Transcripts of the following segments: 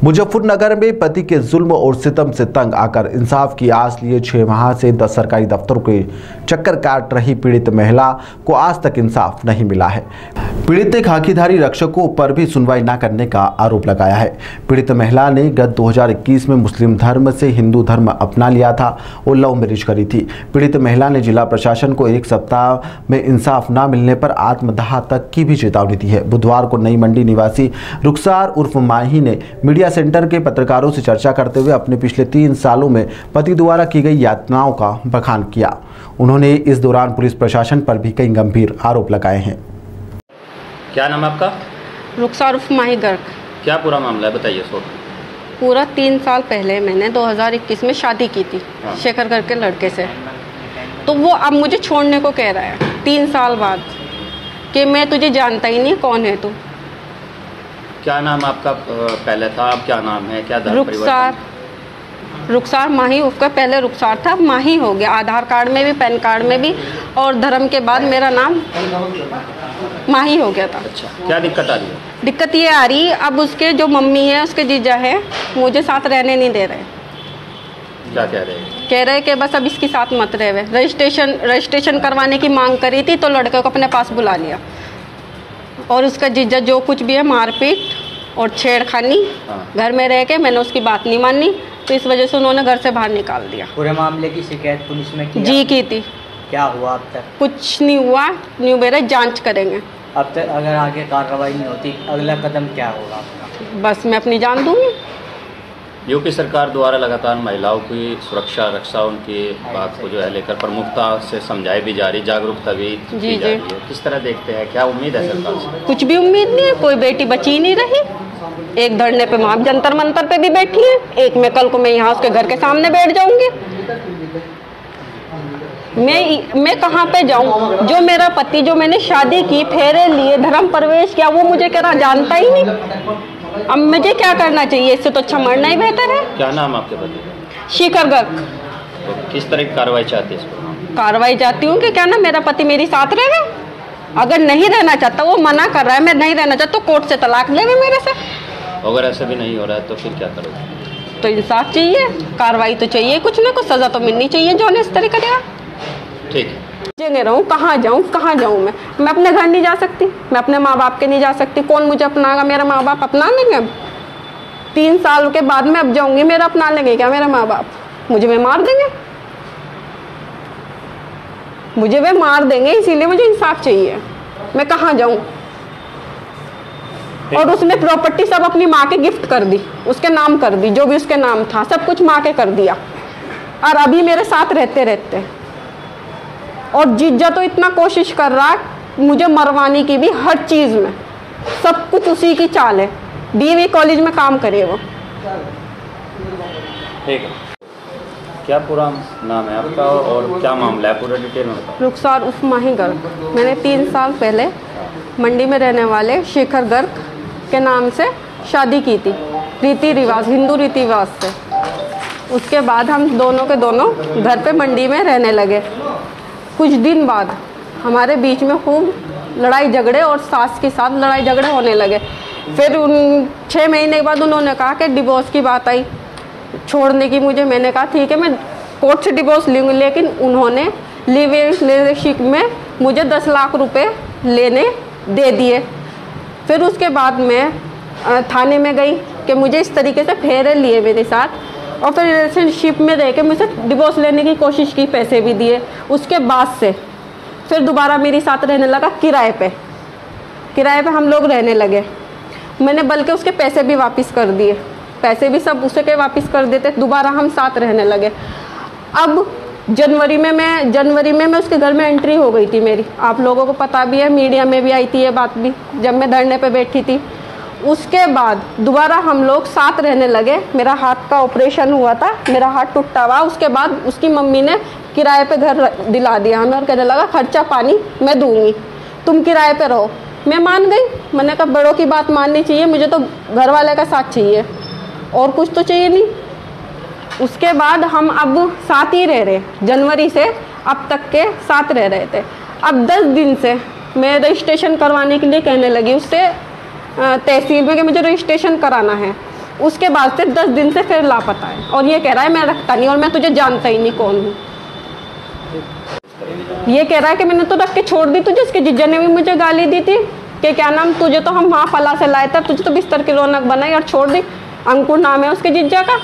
मुजफ्फरनगर में पति के जुल्म और सितम से तंग आकर इंसाफ की आस लिए 6 माह से 10 सरकारी दफ्तरों के चक्कर काट रही पीड़ित महिला को आज तक इंसाफ नहीं मिला है। पीड़ित ने खाकीधारी रक्षकों पर भी सुनवाई न करने का आरोप लगाया है। पीड़ित महिला ने गत 2021 में मुस्लिम धर्म से हिंदू धर्म अपना लिया था और लव मैरिज करी थी। पीड़ित महिला ने जिला प्रशासन को 1 सप्ताह में इंसाफ न मिलने पर आत्मदाह तक की भी चेतावनी दी है। बुधवार को नई मंडी निवासी रुखसार उर्फ माही ने मीडिया सेंटर के पत्रकारों से चर्चा करते हुए अपने पिछले 3 सालों में पति द्वारा की गई यातनाओं का बखान किया। उन्होंने इस दौरान पुलिस प्रशासन पर भी कई गंभीर आरोप लगाए हैं। क्या नाम है आपका? रुखसार उर्फ माही गर्ग। क्या पूरा मामला है, बताइए। पूरा 3 साल पहले मैंने 2021 में शादी की थी शेखर गर्ग के लड़के से। तो वो अब मुझे छोड़ने को कह रहा है 3 साल बाद कि मैं तुझे जानता ही नहीं, कौन है तू। क्या नाम आपका पहले था, अब क्या नाम है, क्या धर्म? रुखसार माही। उसका पहले रुखसार था, माही हो गया। आधार कार्ड में भी, पैन कार्ड में भी, और धर्म के बाद मेरा नाम माही हो गया था। अच्छा, क्या दिक्कत आ रही है? दिक्कत ये आ रही, अब उसके जो मम्मी है, उसके जीजा है, मुझे साथ रहने नहीं दे रहे। क्या कह रहे हैं? कह रहे कि बस अब इसके साथ मत रहे। रजिस्ट्रेशन करवाने की मांग करी थी तो लड़के को अपने पास बुला लिया, और उसका जीजा जो कुछ भी है, मारपीट और छेड़खानी। घर में रह के मैंने उसकी बात नहीं मानी, तो इस वजह से उन्होंने घर से बाहर निकाल दिया। पूरे मामले की शिकायत पुलिस में की? जी की थी। क्या हुआ अब तक? कुछ नहीं हुआ, न्यू बेरे जांच करेंगे। अब तक अगर आगे कार्रवाई नहीं होती, अगला कदम क्या होगा आपका? बस मैं अपनी जान दूंगी। यूपी सरकार द्वारा लगातार महिलाओं की सुरक्षा रक्षा, उनकी बात को जो है लेकर प्रमुखता से समझाई भी जा रही, जागरूकता भी की जा रही है। किस तरह देखते हैं, क्या उम्मीद है सरकार से? कुछ भी उम्मीद नहीं है, कोई बेटी बची ही नहीं रही। एक धरने पे वहाँ जंतर मंतर पे भी बैठी है, एक में कल को मैं यहाँ उसके घर के सामने बैठ जाऊंगी। मैं कहाँ पे जाऊँ? जो मेरा पति, जो मैंने शादी की, फेरे लिए, धर्म प्रवेश किया, वो मुझे कह रहा जानता ही नहीं। अब मुझे क्या करना चाहिए? इससे तो अच्छा मरना ही बेहतर है। क्या नाम आपके पति? शेखर गर्ग। तो किस तरह की कार्रवाई चाहती है इसको? कार्रवाई चाहती हूँ कि क्या ना मेरा पति मेरे साथ रहे। अगर नहीं रहना चाहता, वो मना कर रहा है, मैं नहीं रहना चाहता, तो कोर्ट से तलाक ले मेरे से। अगर ऐसा भी नहीं हो रहा है तो फिर क्या करोगे? तो इंसाफ चाहिए, कार्रवाई तो चाहिए, कुछ ना कुछ सजा तो मिलनी चाहिए जो ने इस तरह करेगा। ठीक है। जगह रहूँ, कहाँ जाऊँ मैं अपने घर नहीं जा सकती, मैं अपने माँ बाप के नहीं जा सकती। कौन मुझे अपनाएगा? मेरा माँ बाप अपना लेंगे? अब 3 साल के बाद मैं अब जाऊँगी, मेरा अपना लेंगे क्या मेरा माँ बाप? मुझे वे मार देंगे, इसीलिए मुझे इंसाफ चाहिए। मैं कहाँ जाऊँ? और उसने प्रॉपर्टी सब अपनी माँ के गिफ्ट कर दी, उसके नाम कर दी, जो भी उसके नाम था सब कुछ माँ के कर दिया। और अभी मेरे साथ रहते और जीजा तो इतना कोशिश कर रहा है मुझे मरवाने की भी, हर चीज़ में सब कुछ उसी की चाल है। डीवी कॉलेज में काम करे वो। ठीक है। क्या पूरा नाम है आपका और क्या मामला है, पूरा डिटेल में बताओ। रुखसार उर्फ माही गर्ग। मैंने 3 साल पहले मंडी में रहने वाले शेखर गर्ग के नाम से शादी की थी, रीति रिवाज, हिंदू रीति रिवाज से। उसके बाद हम दोनों के दोनों घर पे मंडी में रहने लगे। कुछ दिन बाद हमारे बीच में खूब लड़ाई झगड़े और सास के साथ लड़ाई झगड़े होने लगे। फिर 6 महीने के बाद उन्होंने कहा कि डिवोर्स की बात आई, छोड़ने की। मैंने कहा ठीक है, मैं कोर्ट से डिवोर्स लूँगी, लेकिन उन्होंने लिव इन रिलेशनशिप में मुझे 10 लाख रुपए लेने दे दिए। फिर उसके बाद मैं थाने में गई कि मुझे इस तरीके से फेरे लिए मेरे साथ, और फिर रिलेशनशिप में रह के मुझसे डिवोर्स लेने की कोशिश की, पैसे भी दिए। उसके बाद से फिर दोबारा मेरे साथ रहने लगा किराए पे हम लोग रहने लगे। मैंने बल्कि उसके पैसे भी वापस कर दिए, पैसे भी सब उसे के वापस कर देते, दोबारा हम साथ रहने लगे। अब जनवरी में मैं उसके घर में एंट्री हो गई थी मेरी। आप लोगों को पता भी है, मीडिया में भी आई थी ये बात भी, जब मैं धरने पे बैठी थी। उसके बाद दोबारा हम लोग साथ रहने लगे। मेरा हाथ का ऑपरेशन हुआ था, मेरा हाथ टूटा हुआ। उसके बाद उसकी मम्मी ने किराए पे घर दिला दिया हमें, और कहने लगा खर्चा पानी मैं दूंगी, तुम किराए पे रहो। मैं मान गई। मैंने कहा बड़ों की बात माननी चाहिए, मुझे तो घर वाले का साथ चाहिए और कुछ तो चाहिए नहीं। उसके बाद हम अब साथ ही रह रहे, जनवरी से अब तक के साथ रह रहे थे। अब 10 दिन से मैं रजिस्ट्रेशन करवाने के लिए कहने लगी उससे तहसील में कि मुझे रजिस्ट्रेशन कराना है। उसके बाद से 10 दिन से फिर लापता है और ये कह रहा है मैं रखता नहीं और मैं तुझे जानता ही नहीं कौन हूँ। ये कह रहा है कि मैंने तो रख के छोड़ दी तुझे। उसके जीजा ने भी मुझे गाली दी थी कि क्या नाम, तुझे तो हम वहाँ फला से लाए थे, तुझे तो बिस्तर की रौनक बनाई और छोड़ दी। अंकुर नाम है उसके जीजा का,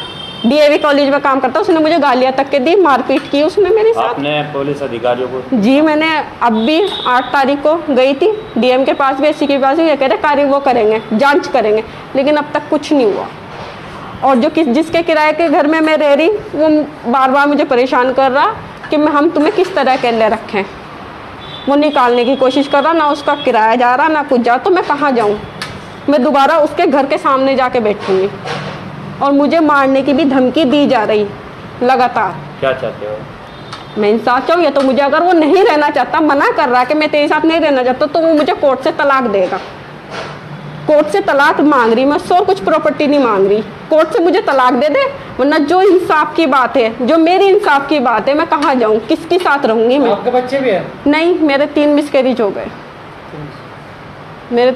डीएवी कॉलेज में काम करता है। उसने मुझे गालियाँ तक के दी, मारपीट की उसने मेरे साथ। आपने पुलिस अधिकारियों को? जी मैंने अब भी 8 तारीख को गई थी डीएम के पास भी, एससी के पास भी। ये कह रहे कार्य वो करेंगे, जांच करेंगे, लेकिन अब तक कुछ नहीं हुआ। और जो जिसके किराए के घर में मैं रह रही वो बार बार मुझे परेशान कर रहा कि हम तुम्हें किस तरह के ले रखें। वो निकालने की कोशिश कर रहा, ना उसका किराया जा रहा ना कुछ जा। तो मैं कहाँ जाऊँ? मैं दोबारा उसके घर के सामने जाके बैठूँगी और मुझे मारने की भी धमकी दी जा रही लगातार। क्या चाहते हो? मैं इंसाफ चाहूँ, या तो मुझे अगर वो नहीं रहना चाहता, मना कर रहा कि मैं तेरे साथ नहीं रहना चाहता, तो वो मुझे कोर्ट से तलाक देगा। कोर्ट से तलाक मांग रही मैं, उससे और कुछ प्रॉपर्टी नहीं मांग रही। कोर्ट से मुझे तलाक दे दे, वरना जो इंसाफ की बात है, जो मेरी इंसाफ की बात है, मैं कहाँ जाऊँ, किसके साथ रहूँगी मैं? आपके बच्चे भी हैं? नहीं, मेरे 3 मिसकैरेज हो गए। मेरे